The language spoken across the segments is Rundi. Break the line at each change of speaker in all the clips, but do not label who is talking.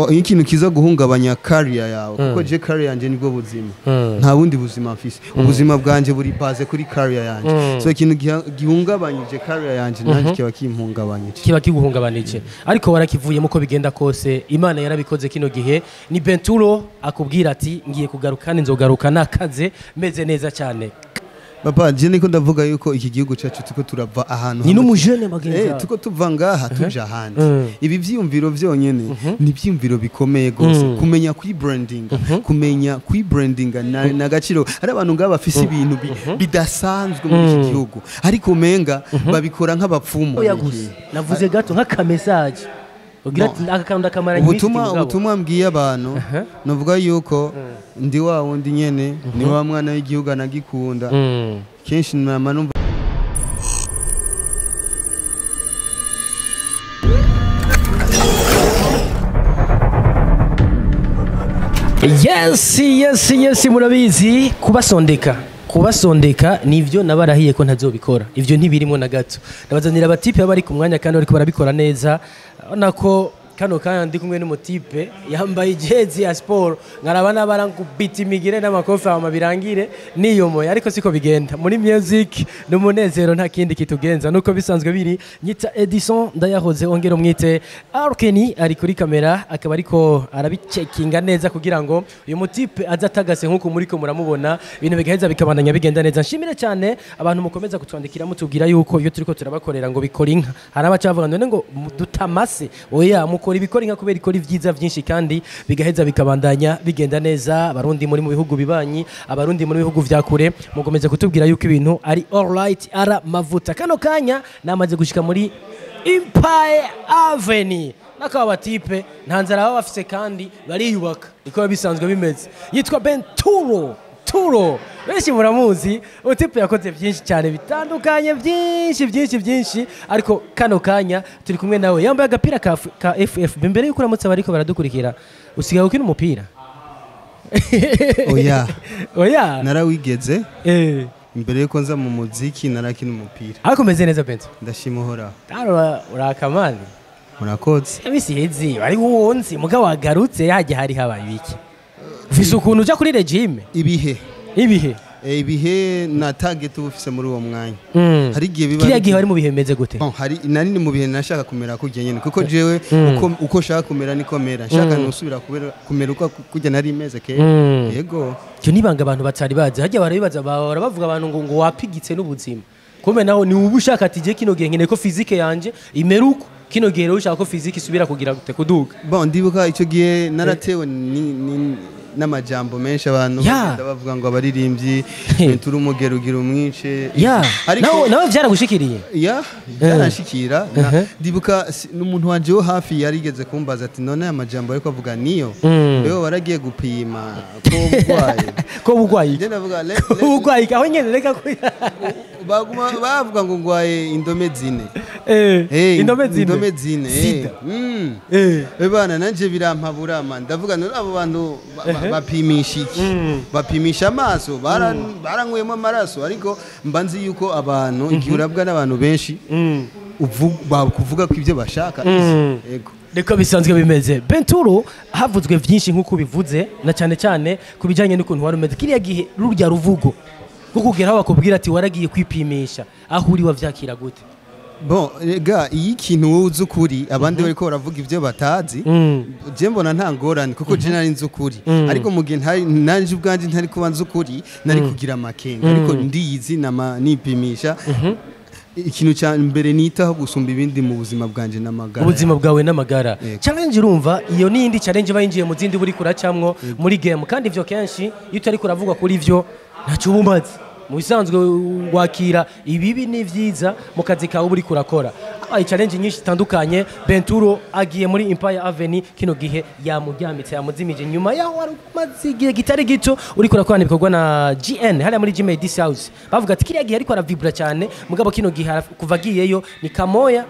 ikintu kiza guhungabanya career yawe kuko je career yanje nibwo buzima nta bundi buzima mfise ubuzima bwanje buri base kuri career yanje so ikintu gihungabanyije career yanje nanje kiba kimpungabanyije
kiba kiguhungabanije ariko warakivuyemo uko bigenda kose Imana yarabikoze kino gihe ni Bain Turo akubwira ati ngiye kugaruka nzogaruka nakaze meze neza cyane
Papa je niko ndavuga yuko iki gihugu cyacu tuko turava ahantu
ni n'umujene magenza
tuko tuva ngaha tuja handi ibi vyumviro vyonyene ni vyumviro bikomeye gose kumenya kwi branding kumenya kwi branding na gaciro ari abantu ngaba bafise ibintu bidasanzwe muri iki gihugu ariko umenga babikora nk'abapfumu
navuze gato nk'aka message ugira akakanda kamara nyinshi
ubutumwa mbwiye abantu novuga yuko ndi wa wundi nyene ni wa mwana w'igihugu anagikunda kenshi nama numva yes murabizi kubasondeka nivyo nabarahiye ko ntazobikora ivyo ntibirimo na gato nabazanira abatipe bari ku mwanya kandi bariko barabikora neza nako kano kandi kumwe n'umutipe yambaye jezi ya sport ngarabana barangubita imigire n'amakofa amabirangire niyo moya ariko siko bigenda muri music n'umunezero nta kindi kitugenza nuko bisanzwe biri nyita Edison ndayahoze ongera umwite Arkeni ari kuri kamera akaba ariko arabicekinga neza kugira ngo uyu mutipe azatagase nkuko muri ko muramubona ibintu bigaheza bikabandanya bigenda neza nshimire cyane abantu mukomeza kutwandikira mutubwira yuko iyo turiko turabakorera ngo bikora inka harabacavuga none ngo dutamase oya ibikora inka kubera ikora ivyiza vyinshi kandi bigaheza bikabandanya bigenda neza abarundi muri mu bihugu bibanyi abarundi muri bihugu vya kure mugomeze kutubwira yuko ibintu ari all right ara mavuta kano kanya namaze gushika muri Empire Avenue nakaba batipe ntanzara baba bafise kandi bariyubaka iko bisanzwe bimeze yitwa Bain Turo benshi muramuzi utipe yakoze byinshi cyane bitandukanye byinshi ariko kano kanya turi kumwe nawe yambaye agapira ka FF mbere yuko uramutse bariko baradukurikira usigaye ukina umupira oya narawigeze imbere yuko nza mu muziki narakina umupira
ariko meze neza Bento
ndashima uhora
urakamani
murakoze
abisi hezi bari wonzi muga wagarutse yaje hari habaye ibiki ufise ukuntu uja kuri regime ibihe na target ufise muri uwo mwanya hari gihe biba kiriya gihe bari mu bihe meze gute
hari nari mu bihe nashaka kumera kujya nyene kuko jewe uko shaka kumera niko mera nshaka nusubira kumera uko kujya nari meze ke yego
cyo nibanga abantu batari bazi hajya barabibaza bavuga abantu ngo wapigitse n'ubuzima kome naho ni ubushaka ati je kino gihe nkene ko physique yanje imeruko kino gihe ushaka ko physique isubira kugira gute kuduga
ndibuka icyo gihe naratewe n'amajambo menshi abantu bavuga ngo abaririmbyi turi Umugera ugira umwice
nawe byaragushikiriye
byaranshikira ndibuka n'umuntu wanje wo hafi yarigeze kumbaza ati none aya majambo ariko avuga niyo beho baragiye gupima
ko bugwayi
je ndavuga
ubugwayi aho nyene reka
bavuga ngo ngwaye indome zine indome zine bana nanje birampabura man ndavuga none abo bantu bapimisha iki bapimisha amaso baranywemo amaraso ariko mbanzi yuko abantu igihe urabwa n'abantu benshi kuvuga ko ibyo bashaka yego
Niko bisanzwe bimeze Bain Turo havuzwe vyinshi nkuko bivuze na cyane kubijanye n'ukuntu wari umeze kiriya gihe rurya ruvugo kukugeraho bakubwira ati waragiye kwipimisha aho uri wavyakira gute
ega iyi kintu wowe uzi ukuri abandi bariko baravuga ivyo batazi je mbona nta ngorane kuko je nari nzi ukuri ariko mu gihe nanje ubwanje ntari kuba nzi ukuri nari kugira amakenga ariko ndiyizi nipimisha ikintu cya mbere nitaho gusumba ibindi mu buzima bwanje n'amagara
ubuzima bwawe n'amagara challenge urumva iyo nindi challenge bayinjiye mu zindi buri kuracamwo muri game kandi ivyo kenshi iyo utari kuravugwa kuri ivyo ntacyo ubumaze mu bisanzwe wakira ibibi n'ivyiza mu kazi kawe buri kurakora challenge nyinshi zitandukanye Bain Turo agiye muri Empire Avenue kino gihe yamujyamitse yamuzimije nyuma yaho maze igihe gitari gito uri kurakora ibikorwa na GN hali muri Gmail this house bavuga ati kiriya gihe ariko aravibra cyane mugabo kino gihe kuva agiyeyo ni kamoya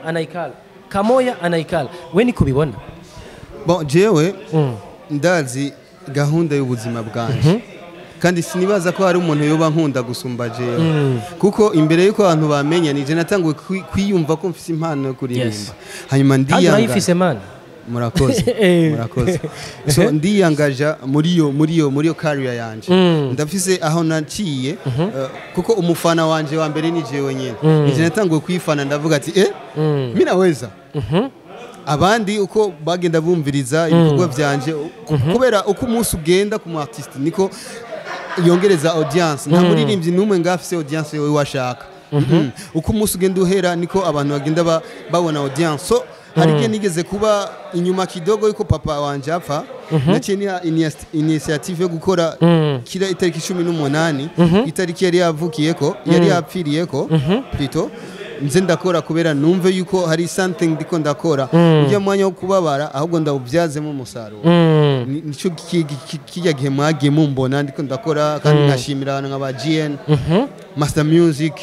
anaikala we ni kubibona
jewe ndazi gahunda y'ubuzima bwanje kandi sinibaza ko hari umuntu yoba nkunda gusumba jewe kuko imbere yuko abantu bamenya nije natanguye kwiyumva ko mfise impano yo kuririmba hanyuma ndiyanga
murakoze so ndiyangaja muri yo career yanje ndafise aho naciye kuko umufana wanje wa mbere ni jewe nyene nje natanguye kwifana ndavuga ati mimi naweza abandi uko bagenda bumviriza ibikorwa byanje kubera uko umunsi ugenda ku artiste niko yongereza audience nta muririmbyi numwe ngafise audience yowe washaka uko umunsi ugenda uhera niko abantu bagenda babona audience so harige nigeze kuba inyuma kidogo yuko papa wanje apfa naciye ni initiative yo gukora kira itariki 18 itariki yari yavukiyeko yari yapfiriyeko plutôt nze ndakora kubera numve yuko hari something ndiko ndakora ujya mwanya wo kubabara ahubwo ndawubyazemo umusaruro nico kijya gihe mwagiye mumbona ndiko ndakora kandi nkashimira abantu nk'aba GN Master Music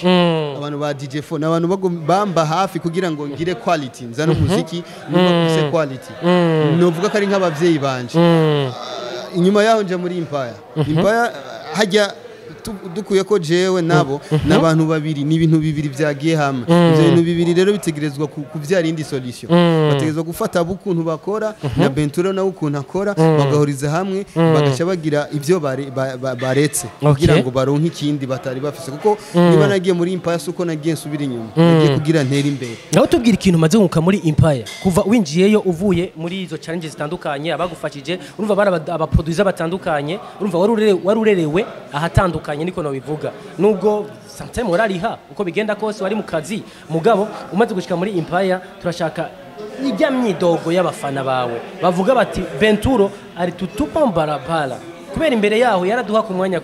abantu ba DJ Phone abantu bamba hafi kugira ngo ngire quality nzana umuziki n'ubakuse quality novuga ko ari nk'abavyeyi banje inyuma yaho nje muri Empire hajya dukuye ko jewe nabo nabantu babiri ni ibintu bibiri byagiye hamwe ibyo bintu bibiri rero bitegerezwa kuvyara indi solution bategerezwa gufata bukuntu bakora na Bain Turo na ukuntu akora bagahuriza hamwe bagaca bagira ibyo baretse kugira ngo baronke ikindi batari bafise kuko niba nagiye muri Empire suko nagiye nsubira inyuma nagiye kugira ntera imbere
naho tubwira ikintu maze nkuka muri Empire kuva winjiyeyo uvuye muri izo challenges zitandukanye abagufashije urumva bara abaproducer batandukanye urumva warurerewe ahatandukanye niko no bivuga nubwo sometimes urariha uko bigenda kose wari mu kazi mugabo umaze gushika muri Empire turashaka ijya myidogo y'abafana bawe bavuga bati Bain Turo ari tutupa mbarabara kubera imbere yaho yaraduha ku mwanya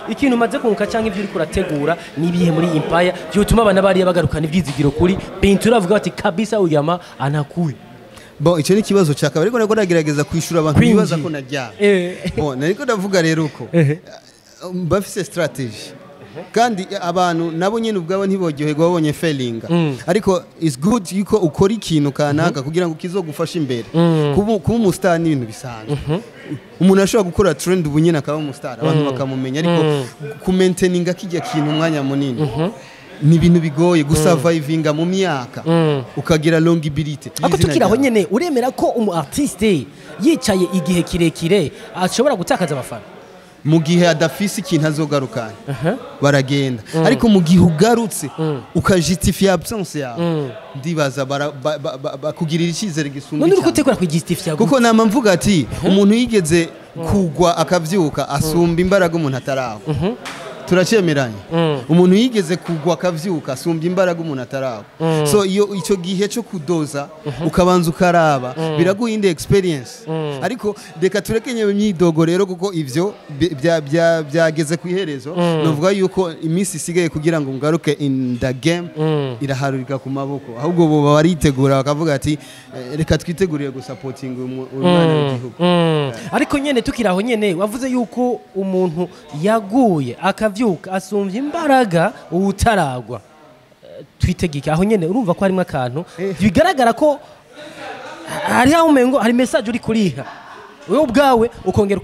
ikintu maze kunka cyangwa ivyo uri kurategura nibihe muri Empire byo tuma abana bari bagarukana ivyizigiro kuri Bain Turo avuga bati kabisa uyama anakuye
Bon icyo ni kibazo cyaka ariko nako nagerageza kwishura abantu bibaza ko najya bon nariko ndavuga rero uko bafise strategy kandi abantu nabo nyene ubwabo ntibogyoherwa babonye failing ariko is good yuko ukora ikintu kanaka kugira ngo kizogufasha imbere kuba umustar ni ibintu bisanzwe umuntu ashobora gukora trend ubunyene akaba umustar abantu bakamumenya ariko ku maintaining akijya kintu umwanya munini ni ibintu bigoye gusurvivinga mu myaka ukagira longevity
ako tukiraho nyene uremera ko umu artiste yicaye igihe kirekire ashobora gutakaza abafana
mu gihe adafise ikintu azogarukana baragenda ariko mu gihe ugarutse ukajustifia absence yawe ndibaza bakugirira ikizere gisumba
none urukutekora kujustifia
kuko nama mvuga ati umuntu yigeze kugwa akavyuka asumba imbaraga umuntu ataraho turacemeranye umuntu yigeze kugwa akavyuka asumbye imbaraga umuntu ataraho so iyo ico gihe cyo kudoza ukabanza ukaraba biraguha indi experience ariko reka turekenye imyidogo rero kuko ivyo byageze ku iherezo novuga yuko iminsi isigaye kugira ngo ngaruke in the game iraharurika ku maboko ahubwo bo baritegura bakavuga ati reka twitegurire gusupporting umwana w'igihugu
ariko nyene tukiraho nyene wavuze yuko umuntu yaguye akavyuka asumvye imbaraga utaragwa twitegeka aho nyene urumva ko harimo akantu bigaragara ko hari aho umengo hari message uri kuriha wewe ubwawe ukongera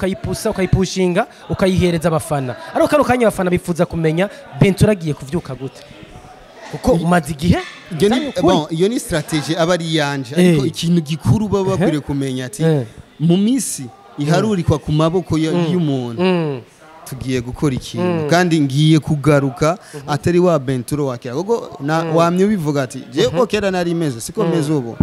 ukayipushinga ukayihereza abafana ariko kano kanya abafana bifuza kumenya Bain Turo agiye kuvyuka gute kuko umaze igihe
bon iyo ni strategy abari yanje ariko ikintu gikuru baba bakwiriye kumenya ati mu misi iharurikwa ku maboko y'umuntu tugiye gukora ikintu kandi ngiye kugaruka atari wa Bain Turo wakira kuko wamye bivuga ati je ko kera nari meze siko meze ubu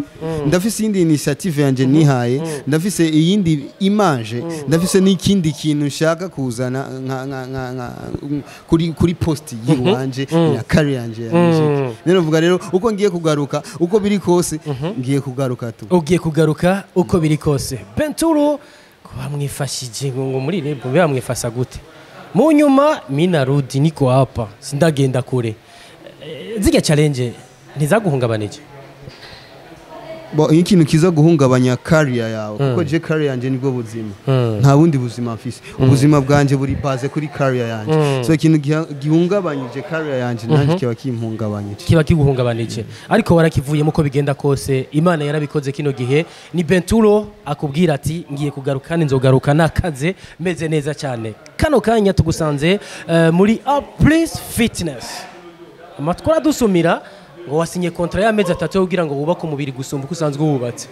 ndafise indi initiative yanje nihaye ndafise iyindi image ndafise n'ikindi kintu nshaka kuzana kuri post yiwanje na career yanje nero vuga rero uko ngiye kugaruka uko biri kose ngiye kugaruka tu
ugiye kugaruka uko biri kose Bain Turo bamwifashije ngo muri rebo bamwifasa gute mu nyuma mina rudi niko hapa sindagenda kure zige challenge ntizaguhungabanije
bo ikintu kiza guhungabanya career yawe kuko je career yanje nibwo buzima nta bundi buzima mfise ubuzima bwanje buri base kuri career yanje so ikintu gihungabanyije career yanje nanje kiba kimpungabanyije
kiba kiguhungabanije ariko warakivuyemo ko bigenda kose Imana yarabikoze kino gihe ni Bain Turo akubwira ati ngiye kugaruka nzogaruka nakaze meze neza cyane kano kanya tugusanze muri Please Fitness amatwara dusumira ngo wasinye kontra y'amezi 3 kugira ngo wubake umubiri gusumba uko usanzwe wubatse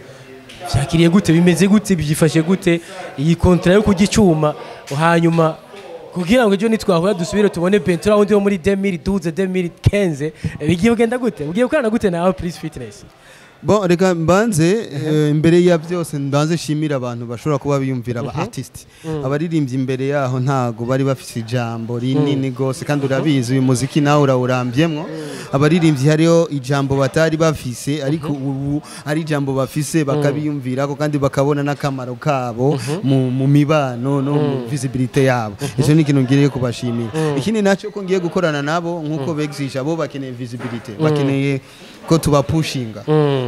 vyakiriye gute bimeze gute byifashe gute iyi kontra yo kugicuma hanyuma kugira ngo ejo nitwahura dusubire tubone Bain Turo wundi wo muri 2012 2015 bigiye kugenda gute ugiye gukorana gute na Please Fitness?
Bon reka mbanze imbere ya byose mbanze shimira abantu bashobora kuba biyumvira aba artist abaririmbyi imbere yaho ntago bari bafite ijambo rinini gose kandi urabizi uyu muziki nawe urawurambyemwo abaririmbyi hariho ijambo batari bafise ariko ubu ari ijambo bafise bakabiyumvirako kandi bakabona n'akamaro kabo mu mibano no mu visibility yabo ico ni ikintu ngiriye kubashimira ikindi naco ko ngiye gukorana nabo nkuko begisha bo bakeneye visibility bakeneye ko tubapushinga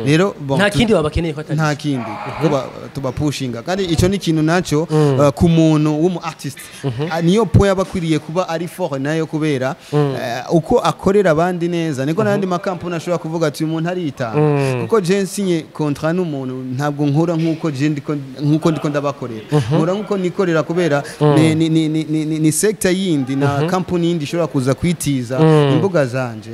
rero
nta kindi babakeneye ko
nta kindi ko tubapushinga kandi ico ni ikintu naco ku muntu w'umu artist niyo point abakwiriye kuba ari fort nayo kubera uko akorera abandi neza niko nandi makampuni ashobora kuvuga ati uyu muntu aritanga kuko je nsinye contrat n'umuntu ntabwo nkora nkuko je ndiko ndabakorera nkora nkuko nikorera kubera ni sector yindi na company yindi ishobora kuza kwitiza imbuga zanje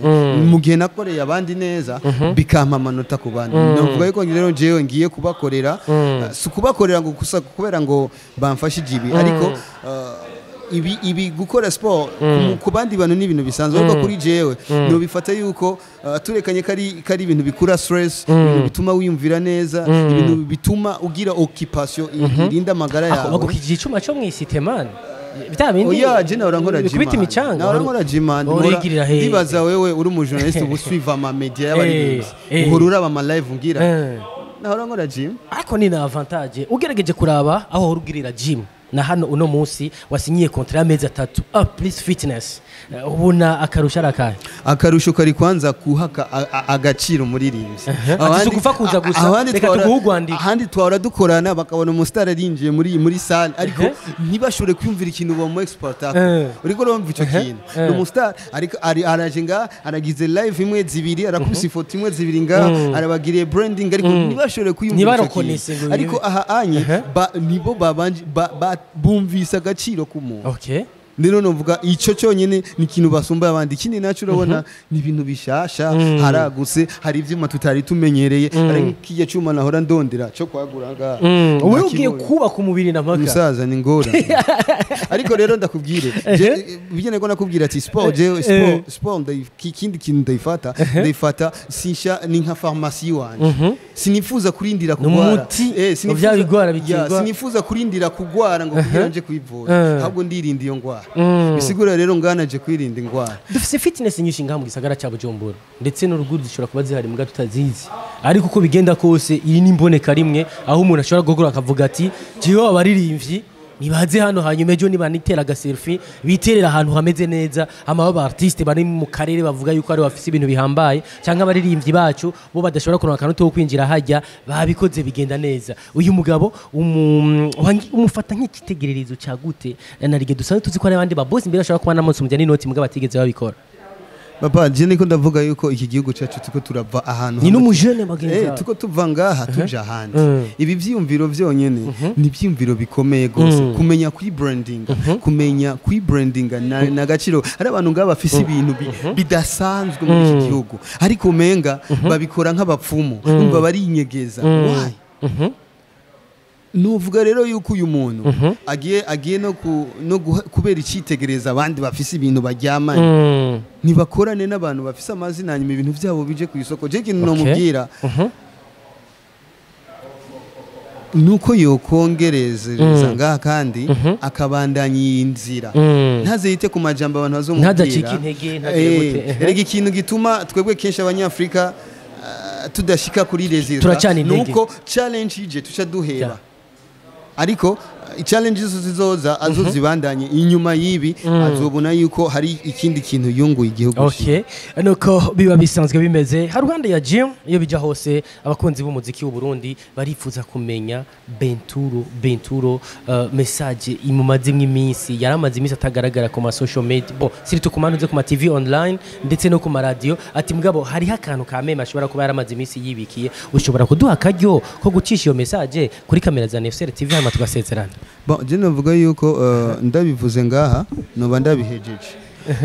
mu gihe nakoreye abandi neza bikampa amanota ku bandi navuga yuko rero jewe ngiye kubakorera si kubakorera ngo gusa kubera ngo bamfashije ibi ariko ibi gukora sport ku bandi bantu ni ibintu bisanzwe ariko kuri jewe no bifata yuko turekanye kari ibintu bikura stress ibintu bituma wiyumvira neza ibintu bituma ugira occupation irinda amagara yawe
ako kijicuma cyo mwisite man bitabindi
oya je naura nkora
gym
naura nkora gym ndibaza wewe uri mu journalist ubusuiva ama media y'abari uhurura aba live ngira naura nkora gym
ariko ni na avantage ugerageje kuraba aho urugirira gym na hano uno munsi wasinyiye kontra y'amezi 3 Please Fitness ubona akarusha arakaye
akarusho kari kwanza kuhaka agaciro muri rimwe
abandi kufa kuza gusa reka tuguhugwandika
ahandi twara dukorana bakabona umustar arinjiye muri salle ariko ntibashore kwiyumvira ikintu bo mu exporter uriko urumva ico kintu umustar ariko araje nga aragize live imwe zibiri arakubise ifoto imwe zibiri nga arabagiriye branding ariko ntibashore kwiyumvira ico kintu ariko aha anye nibo babanje bumvisa agaciro k'umuntu
okay
Nino novuga ico cyonyene ni ikintu basumba abandi kindi nacu urabona ni ibintu bishasha haraguse hari ivyuma tutari tumenyereye ari kiye cyuma nahora ndondera cyo kwaguraga
ubu ugiye kuba ku mubiri na mpaka
musaza ni ngora ariko rero ndakubwire bijyene ko nakubwira ati sport kindi kintu ndayifata sinsha ni nka pharmacie wanje sinifuza kurindira kugwara sinifuza kurindira kugwara ngo kugira nje kwivura ahubwo ndirinda iyo ngwara bisigura rero nganaje kwirinda ingwara
dufise fitness nyinshi ngaha mu gisagara cya Bujumbura ndetse n'uruguru zishobora kuba zihari mu gatutazizi ariko uko bigenda kose iri nimboneka rimwe aho umuntu ashobora gukora akavuga ati jiho abaririmbyi nibaze hano hanyuma ejo nibanitera agaselfie biterera ahantu hameze neza amaba artiste bari mu karere bavuga yuko ari bafise ibintu bihambaye cyangwa abaririmbyi bacu bo badashobora kuronka akantu to kwinjira hajya babikoze bigenda neza uyu mugabo umufata nk'ikitegererezo cya gute narige dusanzwe tuzi ko ari abandi ba boss imbere ashobora kuba namunsi umujya n'inoti mugabo batigeze babikora
Papa je niko ndavuga yuko iki gihugu cyacu tuko turava ahantu
ni n'umujene bagenza
tuko tuva ngaha tuja handi ibi vyumviro vyonyene ni vyumviro bikomeye gose kumenya kumenya branding na gaciro ari abantu ngaba bafise ibintu bidasanzwe muri iki gihugu ariko umenga babikora nk'abapfumu umva bari inyegeza why nuvuga rero yuko uyu muntu agiye no kubera icitegereza abandi bafise ibintu baryamanye nibakorane n'abantu bafise amazina hanyuma ibintu byabo bije ku isoko je kintu nomubwira nuko yokongereza ngaha kandi akabandanya inzira ntaze yite ku majambo abantu bazomubwira
ntadacika intege ntagire
gute ikintu gituma twebwe kenshi abanyafrika tudashika kuri rezilta nuko challenge ije tuca duheba ariko challenges zizoza azozibandanye inyuma yibi azobona yuko hari ikindi kintu yunguye igihugu
okay nuko biba bisanzwe bimeze haruhande ya gym iyo bija hose abakunzi b'umuziki w'u Burundi barifuza kumenya Bain Turo message imumaze nk'iminsi yaramaze iminsi atagaragara ku ma social media bo sirito kumanuze ku ma TV online ndetse no ku ma radio ati mugabo hari akantu ka meme ashobora kuba yaramaze iminsi yibikiye ushobora kuduha akaryo ko gucisha iyo message kuri kamera za Niyosel TV hama tugasezerana
Bon, je navuga yuko ndabivuze ngaha no ndabihejeje.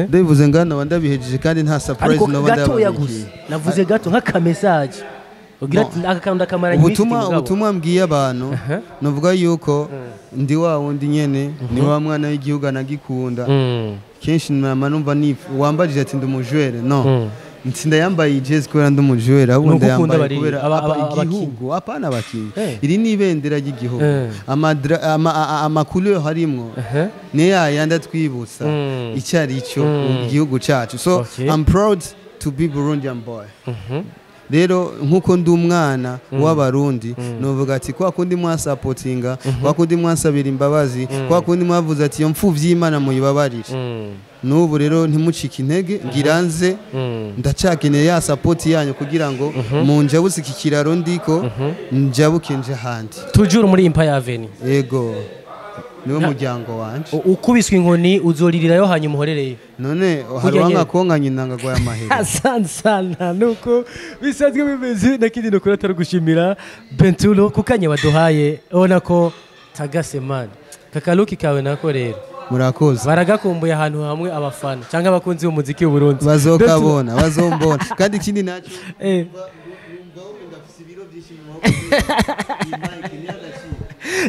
Ndabivuze ngaha no ndabihejeje kandi nta surprise no
ndabihejeje. Navuze gato nk'aka message. ugira ati akakanda kamara nyinshi
ubutumwa mbwiye abantu novuga yuko ndi wa wundi nyene ni wa mwana w'igihugu anagikunda kenshi numva wambajije ati ndumujwere no ntsinda yambaye jezi kubera ndumujwere ahubwo ndayambaye kubera igihugu apana abakinyi iri ni ibendera ry'igihugu amacouleur harimwo ne yayandi atwibutsa icyari icyo igihugu cyacu so I'm proud to be Burundian boy rero nkuko ndi umwana w'abarundi novuga ati kwa kundi mwasapotinga kwa kundi mwasabira imbabazi kwa kundi mwavuze ati yo mfuvyi Imana muyibabarire n'ubu rero ntimucike intege ngiranze ndacakeneye ya support yanyu kugira ngo munjabuse iki kiraro ndiko njabuke nje handi
tujuru muri Empire Avenue
yego niwe muryango wanje
ukubiswe inkoni uzoririrayo hanyuma uhorereye
none harwanga konkanye intangagwa y'amahera
sana nuko bisanzwe bimeze nakindi no kuratara gushimira Bain Turo kukanye waduhaye ubona ko tagase man kakaluki kawe nako rero
murakoze
baragakumbuye ahantu hamwe abafana cyangwa abakunzi b'umuziki w'u Burundi
bazokabona bazombona kandi ikindi nacyo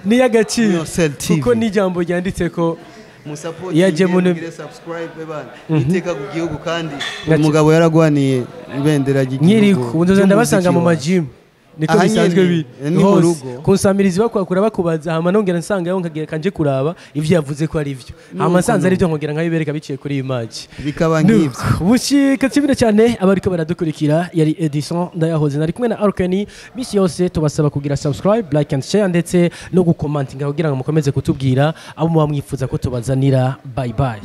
ni agaciro kuko ni jambo ryanditse ko
yaje muno subscribe bana iteka ku gihugu kandi umugabo yaragwaniye ibendera ry'igihugu
ubundi ndabasanga mu majim niko bisanzwe biri kunsamirizi bakwakura bakubaza hama nongera nsanga yo nkagira kanje kuraba ivyo yavuze ko ari byo hama nsanze ari byo nkongera nkabibereka biciye kuri iyi match
bikaba ngivyo
bushika tsibira cyane abariko baradukurikira yari Edison ndayahoze nari kumwe na Arkani misi yose tubasaba kugira subscribe like and share ndetse no gukomentinga kugira ngo mukomeze kutubwira abo mwamwifuza ko tubazanira bye bye